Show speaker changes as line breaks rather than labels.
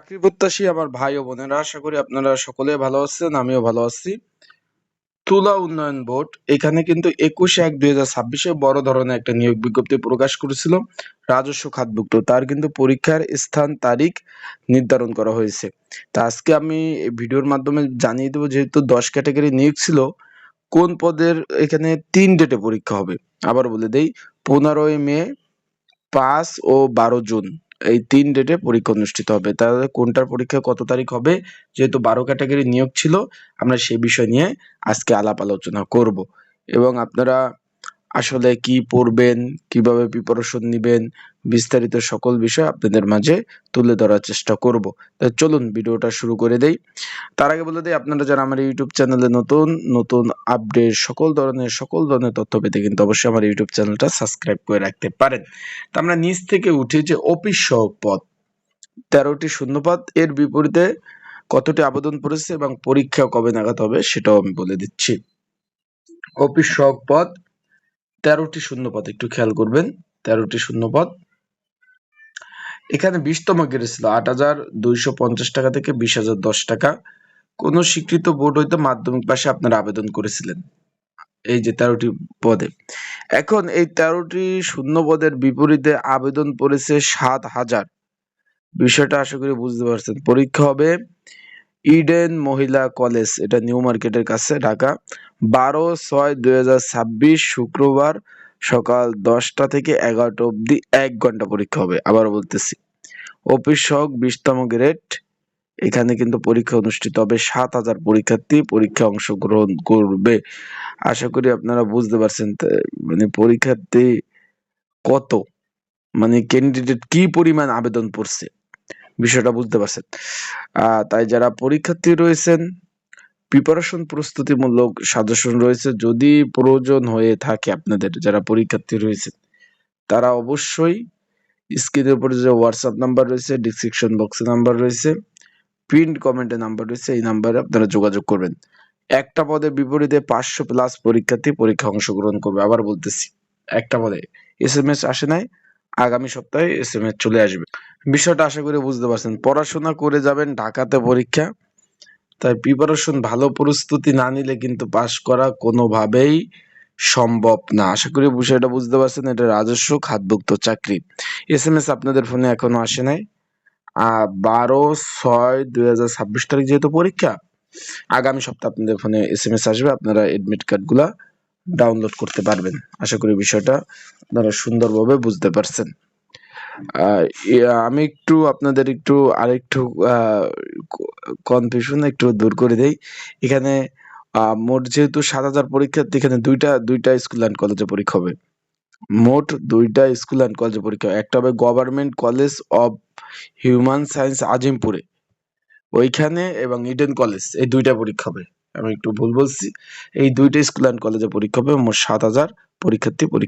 চাকরি প্রত্যাশী আমার ভাই ও বোনেরা, আশা করি আপনারা সকলে ভালো আছেন, আমিও ভালো আছি। তুলা উন্নয়ন বোর্ড এখানে কিন্তু 21/1/2026 বড় ধরনের একটা নিয়োগ বিজ্ঞপ্তি প্রকাশ করেছিল রাজস্ব খাতভুক্ত। তার কিন্তু পরীক্ষার স্থান তারিখ নির্ধারণ করা হয়েছে। তা আজকে আমি এই ভিডিওর মাধ্যমে জানিয়ে দেবো, যেহেতু 10 ক্যাটাগরি নিয়োগ ছিল, কোন পদের এখানে 3 ডেটে পরীক্ষা হবে। আবার বলে দেই, 15 মে, 5 ও 12 জুন এই 3 ডেটে পরীক্ষা অনুষ্ঠিত হবে। তাহলে কোনটার পরীক্ষা কত তারিখ হবে, যেহেতু 12 ক্যাটাগরি নিয়োগ ছিল, আমরা সেই বিষয় নিয়ে আজকে আলাপ আলোচনা করব। এবং আপনারা আসলে কি পড়বেন, কিভাবে প্রিপারেশন নিবেন, বিস্তারিত সকল বিষয় আপনাদের মাঝে তুলে ধরার চেষ্টা করব। তো চলুন ভিডিওটা শুরু করে দেই। তার আগে বলে দিই, আপনারা যারা আমার ইউটিউব চ্যানেলে নতুন নতুন আপডেট সকল ধরনের তথ্য পেতে কিন্তু অবশ্যই আমার ইউটিউব চ্যানেলটা সাবস্ক্রাইব করে রাখতে পারেন। তো আমরা নিচ থেকে উঠি যে অফিস সহক পদ 13টি শূন্যপদ, এর বিপরীতে কতটি আবেদন পড়েছে এবং পরীক্ষা কবে নাগাদ হবে সেটাও আমি বলে দিচ্ছি। অফিস সহক পদ 13টি শূন্যপদ, একটু খেয়াল করবেন, 13টি শূন্যপদ। এখানে 20তম গ্রেড ছিল 8,250 টাকা থেকে 20,010 টাকা। কোন স্বীকৃত বোর্ড হইতে মাধ্যমিক পাশে আপনারা আবেদন করেছিলেন এই যে 13টি পদে। এখন এই 13টি শূন্য পদের বিপরীতে আবেদন পড়েছে 7,000। বিষয়টা আশা করি বুঝতে পারছেন। পরীক্ষা হবে ইডেন মহিলা কলেজ, এটা নিউ মার্কেটের কাছে, ঢাকা। 12/6/2026 শুক্রবার সকাল 10টা থেকে 11টা অবধি 1 ঘন্টা পরীক্ষা হবে। আবার বলতেছি, অফিস সহক 20তম গ্রেড, এখানে কিন্তু পরীক্ষা অনুষ্ঠিত হবে। 7,000 পরীক্ষার্থী পরীক্ষায় অংশগ্রহণ করবে। আশা করি আপনারা বুঝতে পারছেন, মানে পরীক্ষার্থী কত, মানে ক্যান্ডিডেট কি পরিমাণ আবেদন পড়ছে, বিষয়টা বুঝতে পারছেন। তাই যারা পরীক্ষার্থী রয়েছেন, প্রিপারেশন প্রস্তুতিমূলক সাজেশন রয়েছে, যদি প্রয়োজন হয়ে থাকে আপনাদের যারা পরীক্ষার্থী রয়েছেন, তারা অবশ্যই স্ক্রিনের উপরে যে হোয়াটসঅ্যাপ নাম্বার রয়েছে, ডিসক্রিপশন বক্সে নাম্বার রয়েছে, পিন্ড কমেন্টে নাম্বার রয়েছে, এই নাম্বারে আপনারা যোগাযোগ করবেন। একটা পদের বিপরীতে 500+ পরীক্ষার্থী পরীক্ষা অংশগ্রহণ করবে। আবার বলতেছি, একটা পদে SMS আসে নাই, আগামী সপ্তাহে SMS চলে আসবে। বিষয়টা আশা করি বুঝতে পারছেন। পড়াশোনা করে যাবেন ঢাকাতে পরীক্ষা, তাই প্রিপারেশন ভালো প্রস্তুতি না নিলে কিন্তু পাশ করা কোনোভাবেই সম্ভব না। আশা করি বিষয়টা বুঝতে পারছেন। এটা রাজস্ব খাতভুক্ত চাকরি। SMS আপনাদের ফোনে এখনো আসে নাই। 12/6/2026 তারিখ যেহেতু পরীক্ষা, আগামী সপ্তাহে আপনাদের ফোনে SMS আসবে, আপনারা এডমিট কার্ড গুলা ডাউনলোড করতে পারবেন। আশা করি বিষয়টা আপনারা সুন্দরভাবে বুঝতে পারছেন। আমি একটু আপনাদের আরেকটু কনফিউশন একটু দূর করে দেই। এখানে মোট যেহেতু 7,000 পরীক্ষার্থী, এখানে দুইটা স্কুল অ্যান্ড কলেজে পরীক্ষা হবে। মোট 2টা স্কুল অ্যান্ড কলেজে পরীক্ষা। একটা হবে government college of human science আজিমপুরে, ওইখানে, এবং ইডেন কলেজ, এই 2টা পরীক্ষা হবে। আমি একটু ভুল বলছি, এই 2টা স্কুল অ্যান্ড কলেজে পরীক্ষা হবে। মোট 7,000 পরীক্ষার্থী পরীক্ষা